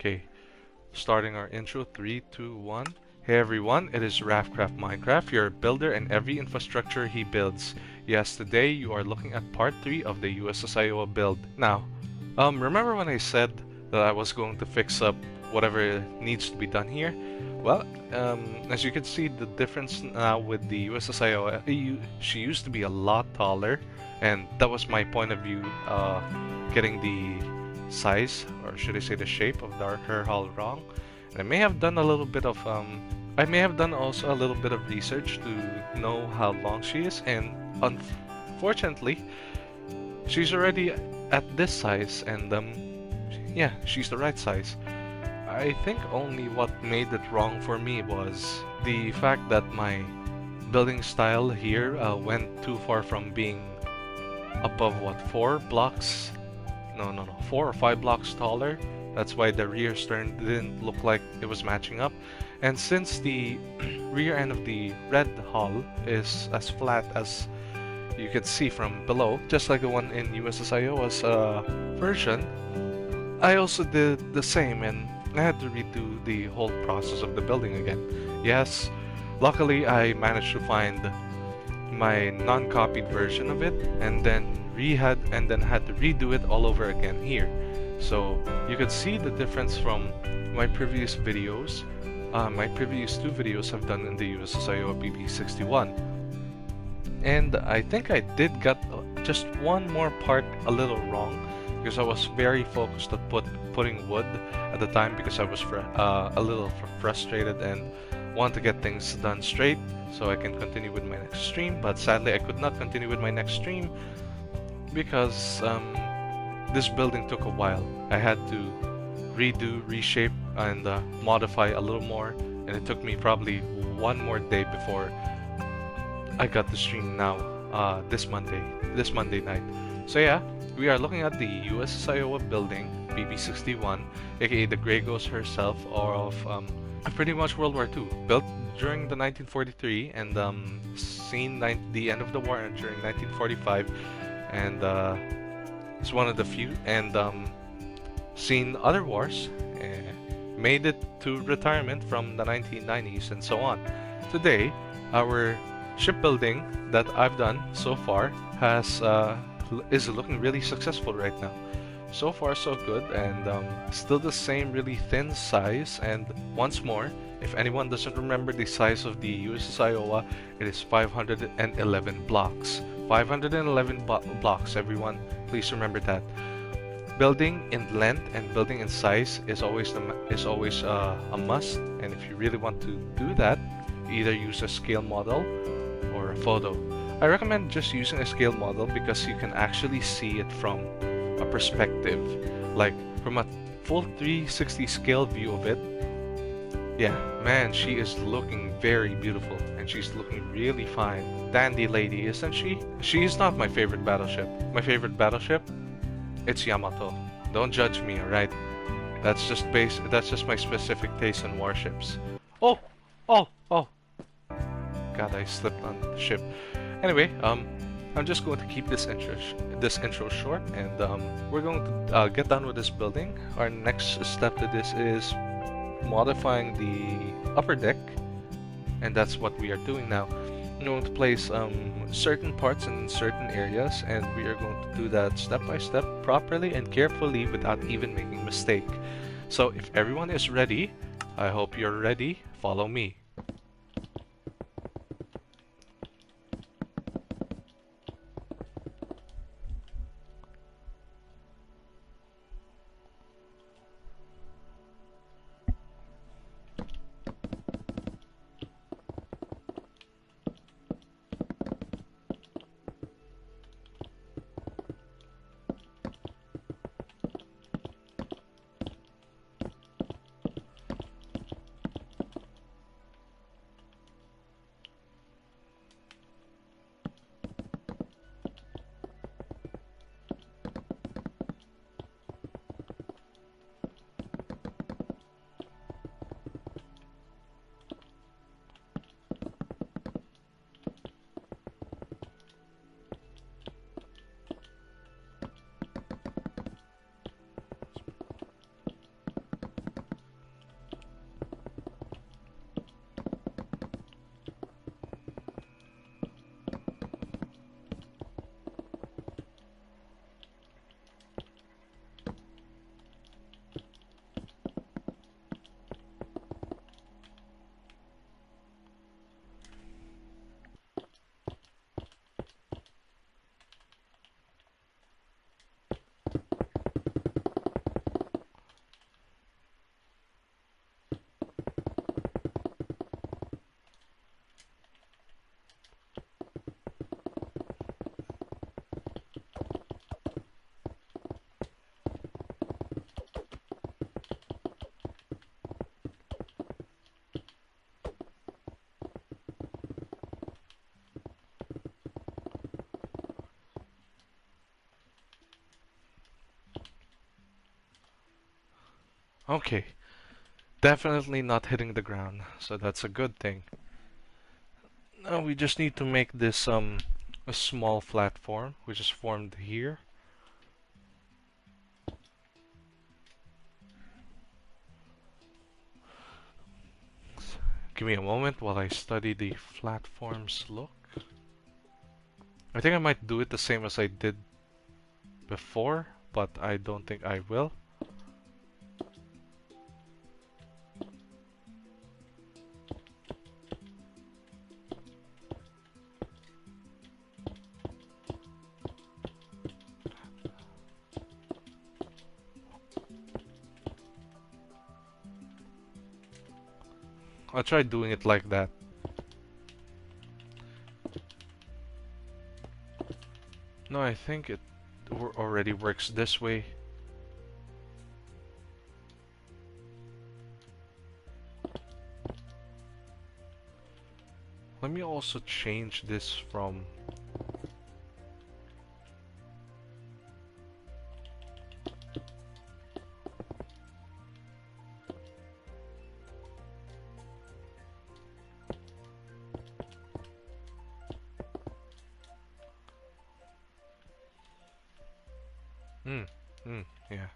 Okay, starting our intro. 3, 2, 1. Hey everyone, it is RafCraftMinecraft, your builder and every infrastructure he builds. Yes, today you are looking at part 3 of the USS Iowa build. Now, remember when I said that I was going to fix up whatever needs to be done here? Well, as you can see, the difference now with the USS Iowa, she used to be a lot taller, and that was my point of view, getting the size, or should I say the shape of her hull wrong. And I may have done a little bit of, I may have done also a little bit of research to know how long she is, and unfortunately, she's already at this size, and yeah, she's the right size. I think only what made it wrong for me was the fact that my building style here went too far from being above what, 4 blocks? No, 4 or 5 blocks taller. That's why the rear stern didn't look like it was matching up. And since the rear end of the red hull is as flat as you can see from below, just like the one in USS Iowa's version, I also did the same, and I had to redo the whole process of the building again. Yes, luckily I managed to find my non-copied version of it, and then had to redo it all over again here. So you could see the difference from my previous videos. My previous 2 videos I've done in the USS Iowa BB-61, and I think I did get just one more part a little wrong, because I was very focused on putting wood at the time, because I was a little frustrated and wanted to get things done straight so I can continue with my next stream. But sadly I could not continue with my next stream because this building took a while. I had to redo, reshape, and modify a little more, and it took me probably one more day before I got the stream now, this Monday night. So yeah, we are looking at the USS Iowa building, BB-61, aka the Grey Ghost herself, or of pretty much World War II, built during the 1943 and seen the end of the war during 1945, and it's one of the few, and seen other wars, made it to retirement from the 1990s and so on. Today, our shipbuilding that I've done so far is looking really successful right now. So far so good, and still the same really thin size. And once more, if anyone doesn't remember the size of the USS Iowa, it is 511 blocks. 511 blocks, everyone. Please remember that. Building in length and building in size is always a must. And if you really want to do that, either use a scale model or a photo. I recommend just using a scale model because you can actually see it from a perspective, like from a full 360 scale view of it. Yeah, man, she is looking very beautiful, and she's looking really fine. Dandy lady, isn't she? She is not my favorite battleship. My favorite battleship, it's Yamato. Don't judge me, alright? That's just my specific taste in warships. Oh! God, I slipped on the ship. Anyway, I'm just going to keep this intro short, and we're going to get done with this building. Our next step to this is modifying the upper deck, and that's what we are doing now. I'm going to place certain parts in certain areas, and we are going to do that step by step, properly and carefully, without even making a mistake. So if everyone is ready, I hope you're ready. Follow me. Okay, definitely not hitting the ground, so that's a good thing. Now we just need to make this a small platform, which is formed here. Give me a moment while I study the platform's look. I think I might do it the same as I did before, but I don't think I will. I'll try doing it like that. No, I think it already works this way. Let me also change this from... yeah.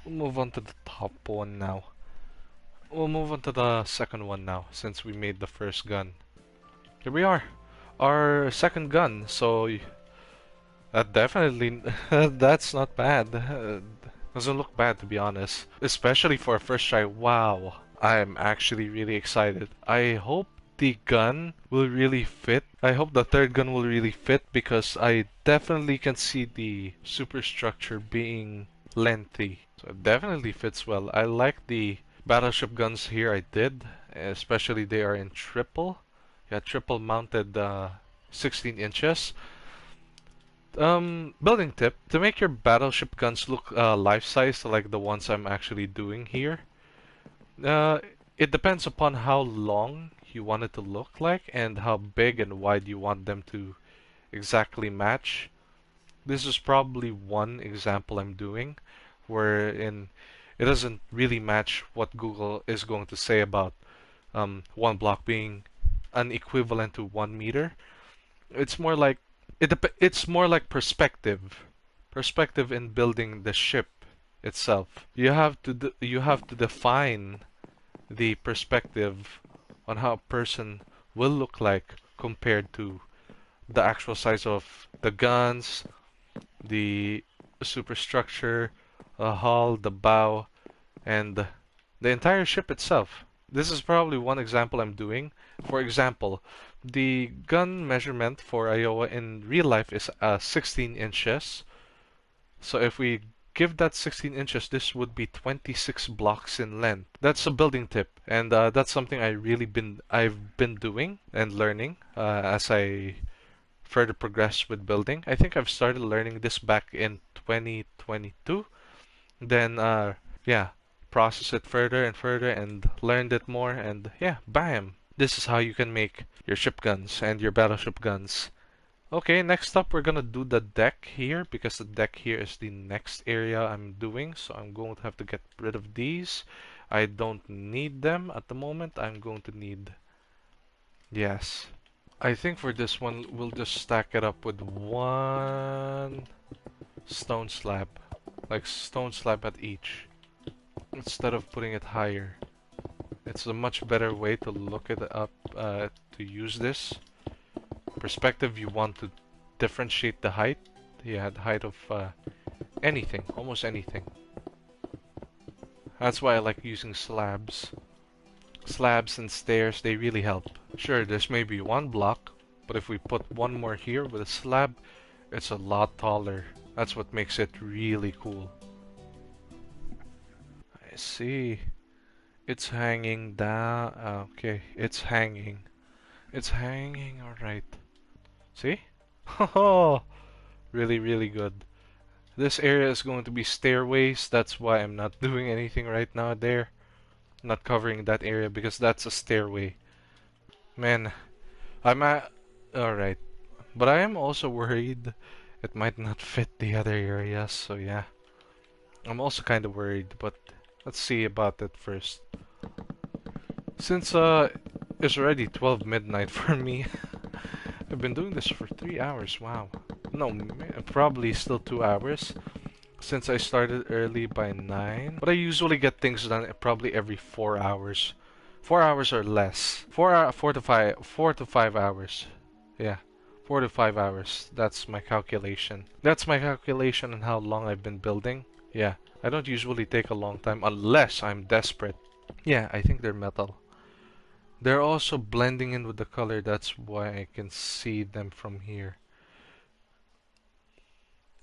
We'll move on to the top one now. We'll move on to the second one now, since we made the first gun. Here we are, our second gun. So that definitely, that's not bad. Doesn't look bad, to be honest, especially for a first try. Wow, I'm actually really excited. I hope the gun will really fit. I hope the third gun will really fit, because I definitely can see the superstructure being lengthy. So it definitely fits well. I like the battleship guns here. I did, especially they are in triple. Yeah, triple mounted 16 inches. Building tip: to make your battleship guns look life-size, like the ones I'm actually doing here, uh, it depends upon how long you want it to look like and how big and wide you want them to exactly match. This is probably one example I'm doing wherein it doesn't really match what Google is going to say about one block being an equivalent to 1 meter. It's more like it's more like perspective in building the ship itself. You have to define the perspective on how a person will look like compared to the actual size of the guns, the superstructure, the hull, the bow, and the entire ship itself. This is probably one example I'm doing. For example, the gun measurement for Iowa in real life is 16 inches. So if we give that 16 inches, this would be 26 blocks in length. That's a building tip, and that's something I've been doing and learning as I further progress with building. I think I've started learning this back in 2022. Then yeah, process it further and further and learned it more, and yeah, bam. This is how you can make your ship guns and your battleship guns. Okay, next up we're gonna do the deck here, because the deck here is the next area I'm doing, so I'm going to have to get rid of these. I don't need them at the moment. I'm going to need... Yes. I think for this one we'll just stack it up with one stone slab. Like stone slab at each, instead of putting it higher. It's a much better way to look it up, to use this. Perspective, you want to differentiate the height. Yeah, the height of anything, almost anything. That's why I like using slabs. Slabs and stairs, they really help. Sure, there's maybe one block, but if we put one more here with a slab, it's a lot taller. That's what makes it really cool. I see. It's hanging down. Okay, it's hanging. It's hanging, alright. See? Oh, really, really good. This area is going to be stairways. That's why I'm not doing anything right now there. Not covering that area because that's a stairway. Man, I'm at... Alright. But I am also worried it might not fit the other areas, so yeah. I'm also kind of worried, but let's see about that first. Since it's already 12 midnight for me, I've been doing this for 3 hours. Wow. No, probably still 2 hours since I started early by 9. But I usually get things done probably every 4 hours. 4 hours or less. 4 to 5 hours. Yeah. 4 to 5 hours. That's my calculation. That's my calculation on how long I've been building. Yeah. I don't usually take a long time unless I'm desperate. Yeah, I think they're metal. They're also blending in with the color. That's why I can see them from here.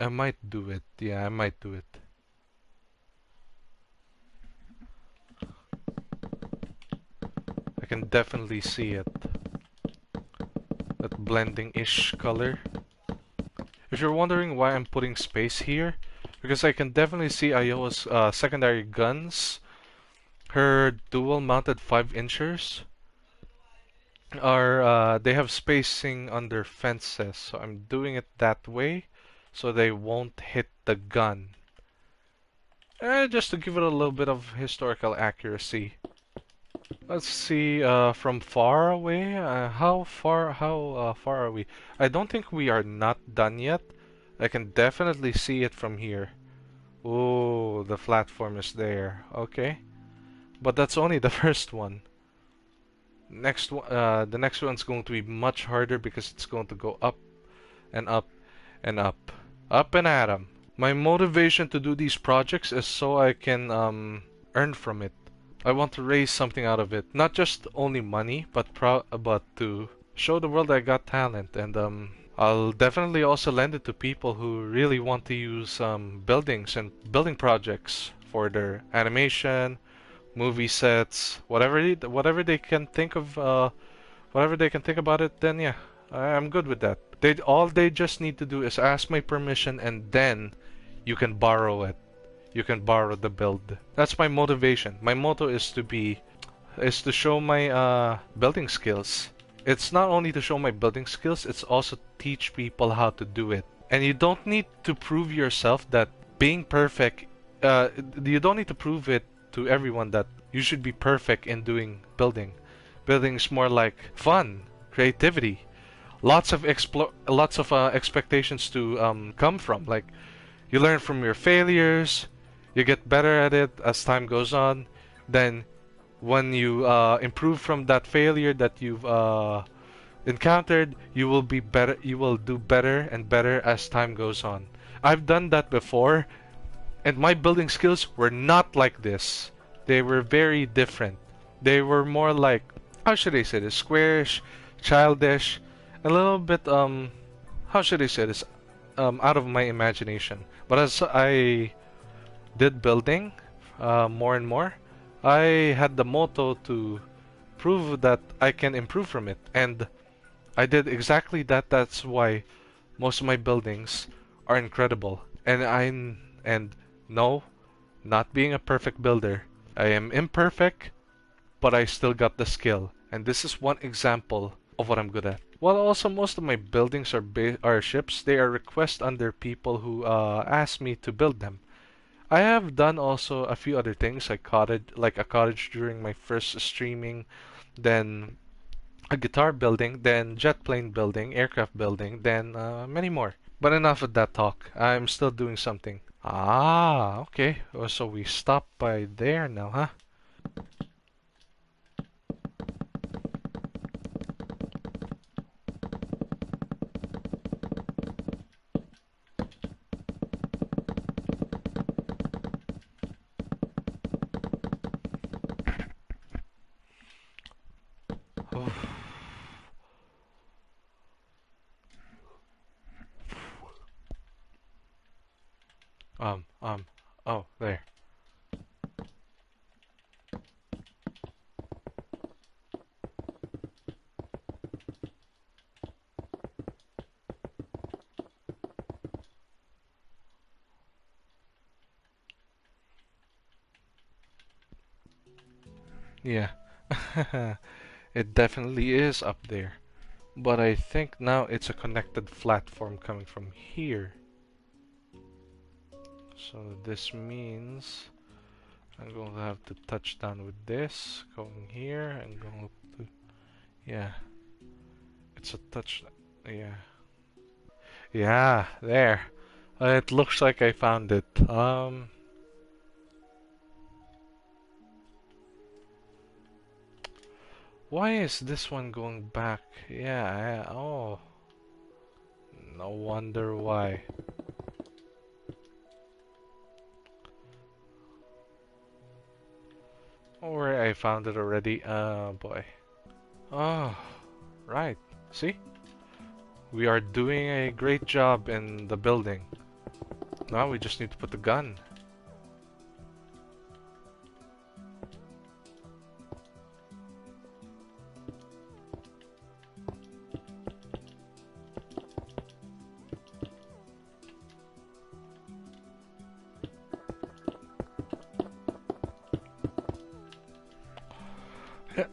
I might do it. Yeah, I might do it. I can definitely see it. That blending-ish color. If you're wondering why I'm putting space here, because I can definitely see Iowa's secondary guns. Her dual-mounted 5-inchers are they have spacing under fences, so I'm doing it that way so they won't hit the gun. Just to give it a little bit of historical accuracy. Let's see, from far away, how far are we? I don't think we are not done yet. I can definitely see it from here. Oh, the platform is there. Okay. But that's only the first one. The next one's going to be much harder because it's going to go up and up and up. Up and at 'em. My motivation to do these projects is so I can earn from it. I want to raise something out of it. Not just only money, but to show the world I got talent. And I'll definitely also lend it to people who really want to use buildings and building projects for their animation, movie sets, whatever they can think of, whatever they can think about it. Then yeah, I'm good with that. All they just need to do is ask my permission, and then you can borrow it. You can borrow the build. That's my motivation. My motto is to show my building skills. It's not only to show my building skills, it's also teach people how to do it. And you don't need to prove yourself that being perfect, you don't need to prove it to everyone that you should be perfect in doing building. Building is more like fun, creativity, lots of expectations to come from. Like you learn from your failures, you get better at it as time goes on. Then when you improve from that failure that you've encountered, you will be better. You will do better and better as time goes on. I've done that before, and my building skills were not like this. They were very different. They were more like, how should I say this? Squarish, childish, a little bit how should I say this? Out of my imagination. But as I did building more and more, I had the motto to prove that I can improve from it, and I did exactly that. That's why most of my buildings are incredible. And no, not being a perfect builder. I am imperfect, but I still got the skill. And this is one example of what I'm good at. Well, also most of my buildings are ships. They are requests under people who ask me to build them. I have done also a few other things like a cottage during my first streaming, then a guitar building, then jet plane building, aircraft building, then many more. But enough of that talk. I'm still doing something. Ah, okay. So we stop by there now, huh? Um, um, oh, there. Yeah. It definitely is up there. But I think now it's a connected platform coming from here. So this means I'm going to have to touch down with this, going here, and going to, yeah, it's a touch, yeah. Yeah, there. It looks like I found it. Why is this one going back? Yeah, oh. No wonder why. Or I found it already. Boy. Oh, right. See? We are doing a great job in the building. Now we just need to put the gun.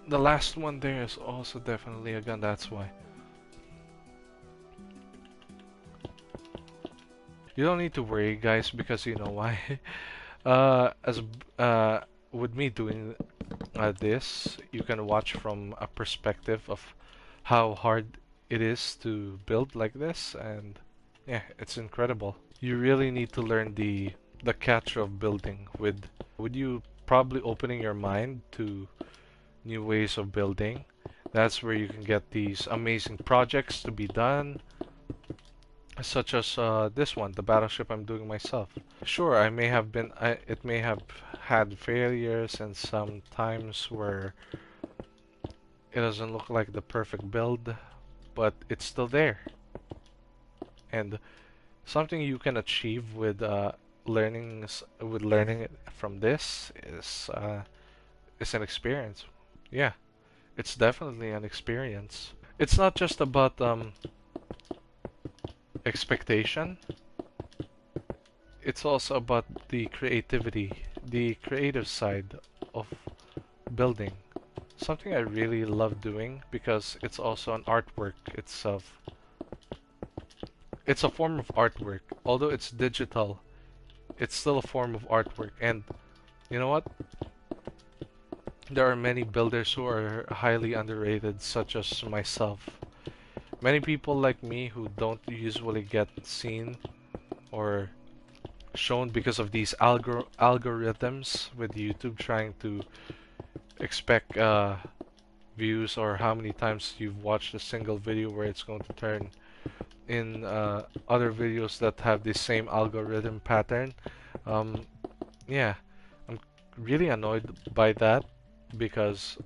The last one there is also definitely a gun, that's why. You don't need to worry, guys, because you know why. As with me doing this, you can watch from a perspective of how hard it is to build like this, and yeah, it's incredible. You really need to learn the catch of building with you probably opening your mind to new ways of building. That's where you can get these amazing projects to be done, such as this one, the battleship I'm doing myself. Sure, it may have had failures and some times where it doesn't look like the perfect build, but it's still there. And something you can achieve with learning it from this is an experience. Yeah, it's definitely an experience. It's not just about expectation. It's also about the creativity, the creative side of building. Something I really love doing because it's also an artwork itself. It's a form of artwork. Although it's digital, it's still a form of artwork. And you know what? There are many builders who are highly underrated, such as myself. Many people like me who don't usually get seen or shown because of these algorithms with YouTube trying to expect views or how many times you've watched a single video where it's going to turn in other videos that have the same algorithm pattern. Um, yeah, I'm really annoyed by that because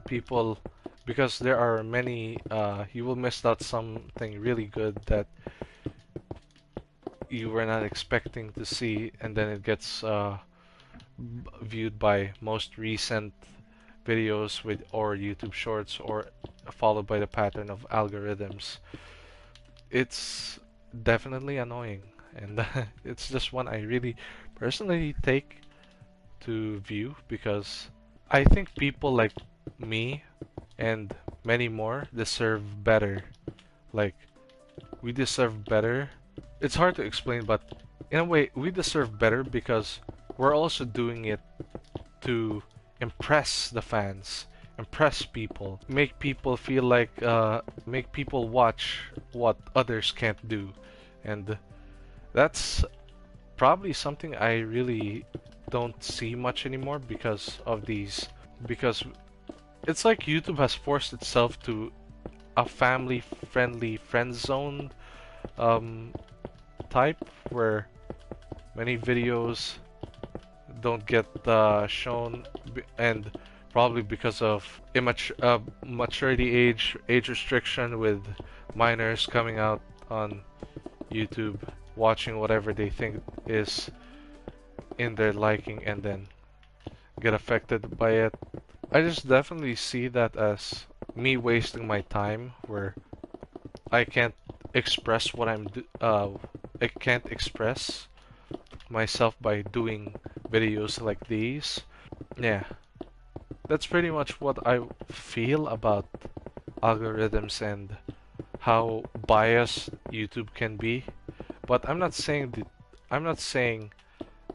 people, because there are many, you will miss out something really good that you were not expecting to see, and then it gets viewed by most recent videos with or YouTube Shorts or followed by the pattern of algorithms. It's definitely annoying, and it's just one I really personally take to view because I think people like me and many more deserve better. Like, we deserve better. It's hard to explain, but in a way, we deserve better because we're also doing it to impress the fans, impress people, make people feel like, make people watch what others can't do. And that's probably something I really don't see much anymore because of these, because it's like YouTube has forced itself to a family-friendly friend zone type where many videos don't get shown, and probably because of maturity age restriction with minors coming out on YouTube watching whatever they think is in their liking and then get affected by it. I just definitely see that as me wasting my time where I can't express what I can't express myself by doing videos like these. Yeah, that's pretty much what I feel about algorithms and how biased YouTube can be. But I'm not saying that I'm not saying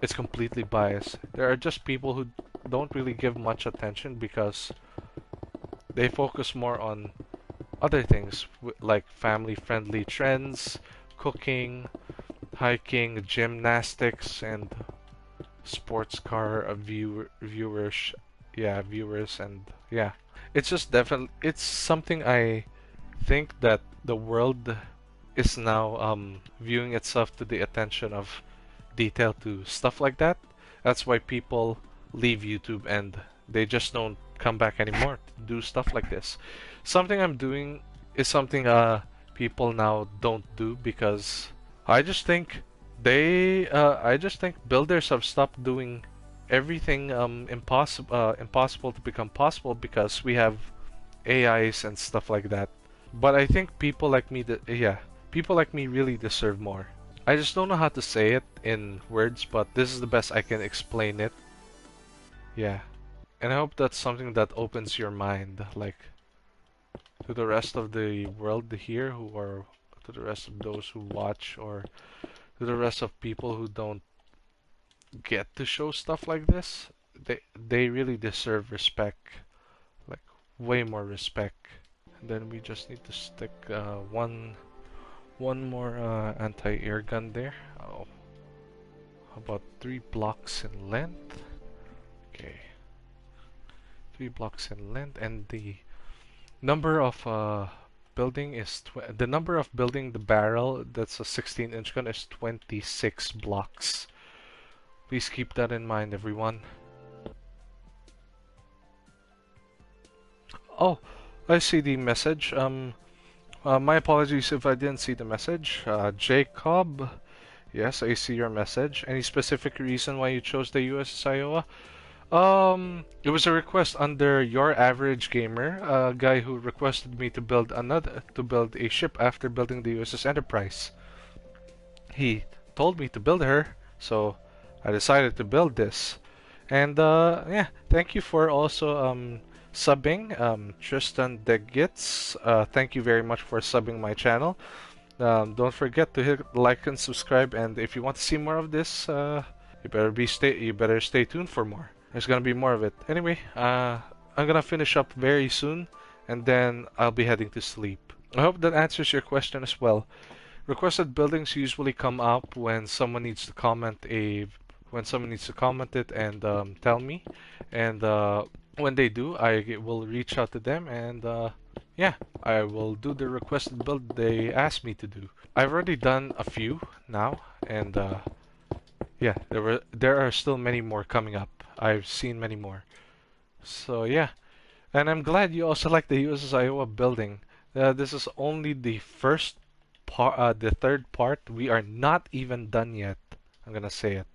it's completely biased. There are just people who don't really give much attention because they focus more on other things like family-friendly trends, cooking, hiking, gymnastics, and sports car viewers. Yeah, viewers, and yeah. It's just definitely it's something I think that the world is now viewing itself to the attention of detail to stuff like that. That's why people leave YouTube and they just don't come back anymore to do stuff like this. Something I'm doing is something people now don't do because I just think I just think builders have stopped doing everything impossible to become possible because we have AIs and stuff like that. But I think people like me that yeah, people like me really deserve more. I just don't know how to say it in words, but this is the best I can explain it. Yeah. And I hope that's something that opens your mind, like to the rest of the world here who are to the rest of those who watch or to the rest of people who don't get to show stuff like this. They really deserve respect, like way more respect. And then we just need to stick one more anti-air gun there. Oh, about 3 blocks in length. Okay, 3 blocks in length, and the number of the number of building the barrel that's a 16-inch gun is 26 blocks. Please keep that in mind, everyone. Oh, I see the message. My apologies if I didn't see the message. Jacob, yes, I see your message. Any specific reason why you chose the USS Iowa? It was a request under Your Average Gamer, a guy who requested me to build a ship after building the USS Enterprise. He told me to build her, so I decided to build this. And yeah, thank you for also subbing, Tristan Degitz. Thank you very much for subbing my channel. Don't forget to hit like and subscribe, and if you want to see more of this, you better stay tuned for more. There's gonna be more of it. Anyway, I'm gonna finish up very soon, and then I'll be heading to sleep. I hope that answers your question as well. Requested buildings usually come up when someone needs to comment it and tell me, and when they do, I will reach out to them and yeah, I will do the requested build they asked me to do. I've already done a few now, and yeah, there are still many more coming up. I've seen many more. So yeah, and I'm glad you also like the USS Iowa building. This is only the the third part. We are not even done yet. I'm gonna say it.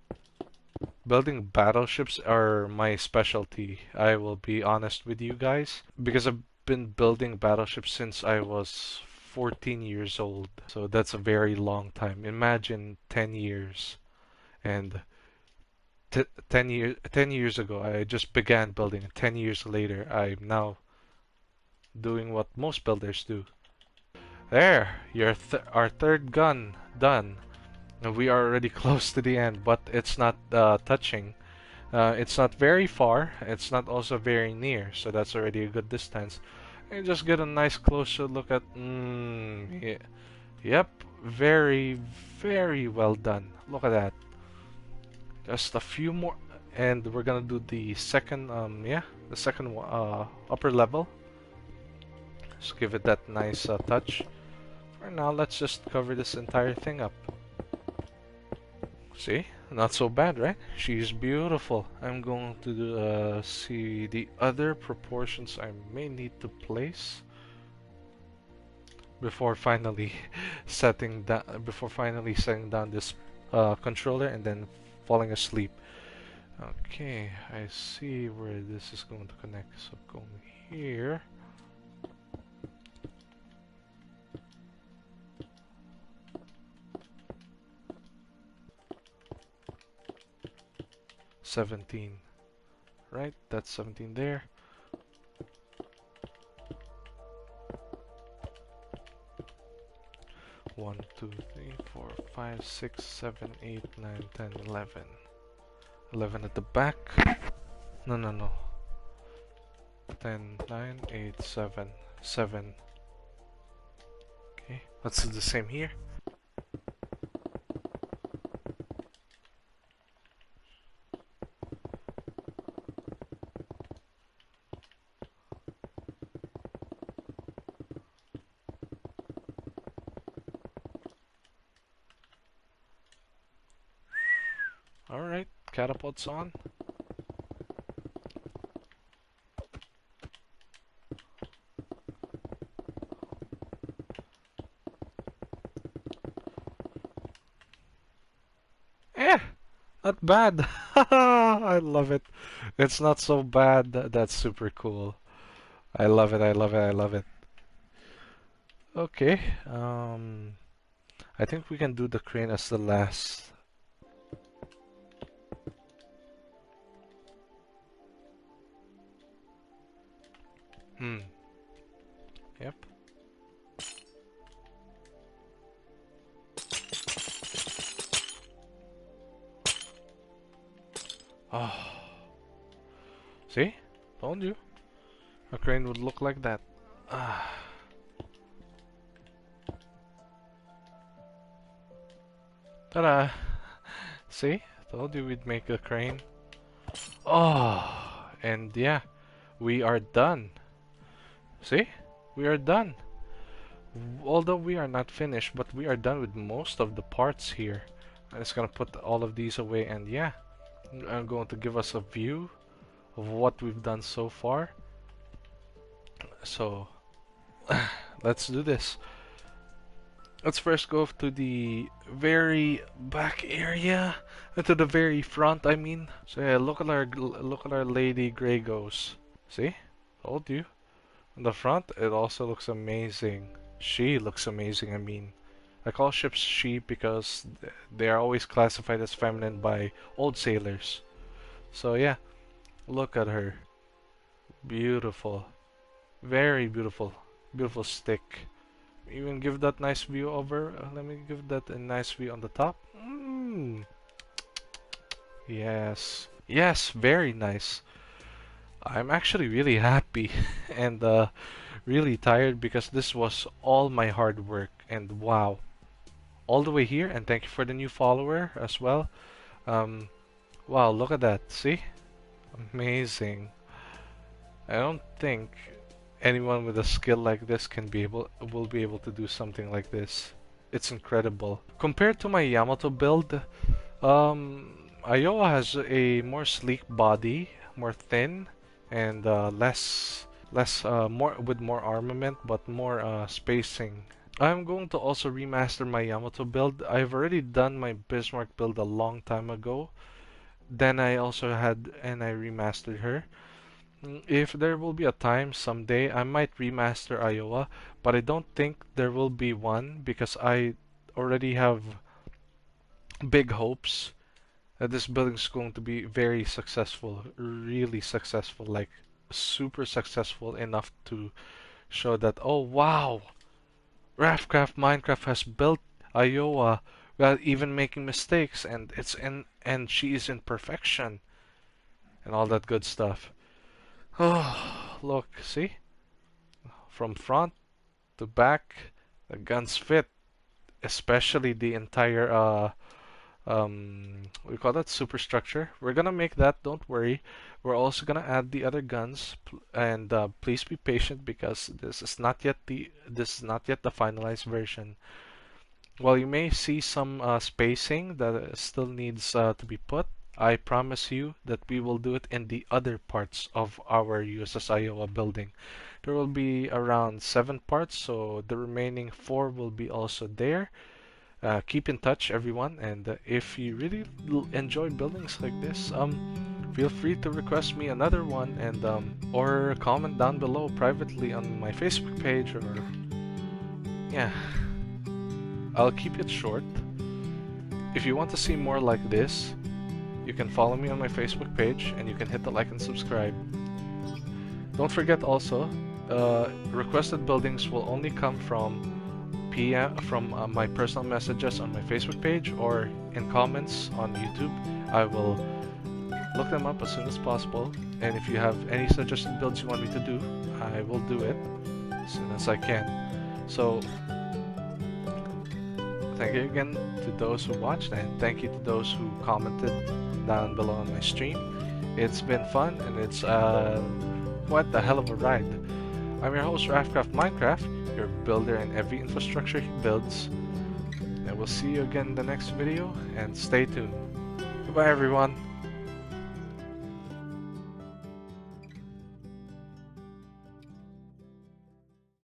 Building battleships are my specialty. I will be honest with you guys because I've been building battleships since I was 14 years old. So that's a very long time. Imagine 10 years. And 10 years ago I just began building. 10 years later I'm now doing what most builders do. There, our third gun done. We are already close to the end, but it's not touching. It's not very far. It's not also very near, so that's already a good distance. And just get a nice closer look at. Yeah, yep, very, very well done. Look at that. Just a few more, and we're gonna do the second. Yeah, the second upper level. Just give it that nice touch. For now, let's just cover this entire thing up. See? Not so bad, right? She's beautiful. I'm going to see the other proportions I may need to place before finally before finally setting down this controller and then falling asleep. Okay, I see where this is going to connect. So going here. 17, right? That's 17 there. 1, 2, 3, 4, 5, 6, 7, 8, 9, 10, 11. 11 at the back. No, no, no. 10, 9, 8, 7. 7. Okay, let's do the same here. Alright, catapults on. Eh, not bad. I love it. It's not so bad. That's super cool. I love it, I love it, I love it. Okay, I think we can do the crane as the last. Yep. Oh. See? Told you. A crane would look like that. Ah. Ta-da! See? Told you we'd make a crane. Oh, and yeah, we are done. See? We are done. Although we are not finished, but we are done with most of the parts here. I'm just gonna put all of these away, and yeah, I'm going to give us a view of what we've done so far. So, let's do this. Let's first go to the very back area, to the very front, I mean. So yeah, look at our Lady Grey Ghost. See? Told you. In the front, it also looks amazing. She looks amazing, I mean. I call ships she because they are always classified as feminine by old sailors. So yeah, look at her. Beautiful. Very beautiful. Beautiful stick. Even give that nice view over. Let me give that a nice view on the top. Yes. Yes, very nice. I'm actually really happy and really tired because this was all my hard work, and wow. All the way here, and thank you for the new follower as well. Wow, look at that. See? Amazing. I don't think anyone with a skill like this will be able to do something like this. It's incredible. Compared to my Yamato build, Iowa has a more sleek body, more thin, and more with more armament, but more spacing. I'm going to also remaster my Yamato build. I've already done my Bismarck build a long time ago. Then I remastered her. If there will be a time someday, I might remaster Iowa, but I don't think there will be one because I already have big hopes that this building is going to be very successful, really successful, like super successful enough to show that, oh wow, RafCraftMinecraft has built Iowa without even making mistakes, and she is in perfection, and all that good stuff. Oh, look, see? From front to back, the guns fit, especially the entire we call that superstructure. We're gonna make that, don't worry. We're also gonna add the other guns, and please be patient because this is not yet the finalized version. While you may see some spacing that still needs to be put, I promise you that we will do it in the other parts of our USS Iowa building. There will be around 7 parts, so the remaining 4 will be also there. Keep in touch, everyone, and if you really enjoy buildings like this, feel free to request me another one, and or comment down below privately on my Facebook page, or yeah, I'll keep it short. If you want to see more like this, you can follow me on my Facebook page, and you can hit the like and subscribe. Don't forget also, requested buildings will only come from PM from my personal messages on my Facebook page or in comments on YouTube. I will look them up as soon as possible, and if you have any suggested builds you want me to do, I will do it as soon as I can. So thank you again to those who watched, and thank you to those who commented down below on my stream. It's been fun, and it's what the hell of a ride. I'm your host, RafCraftMinecraft, your builder in every infrastructure he builds. And we'll see you again in the next video, and stay tuned. Goodbye everyone.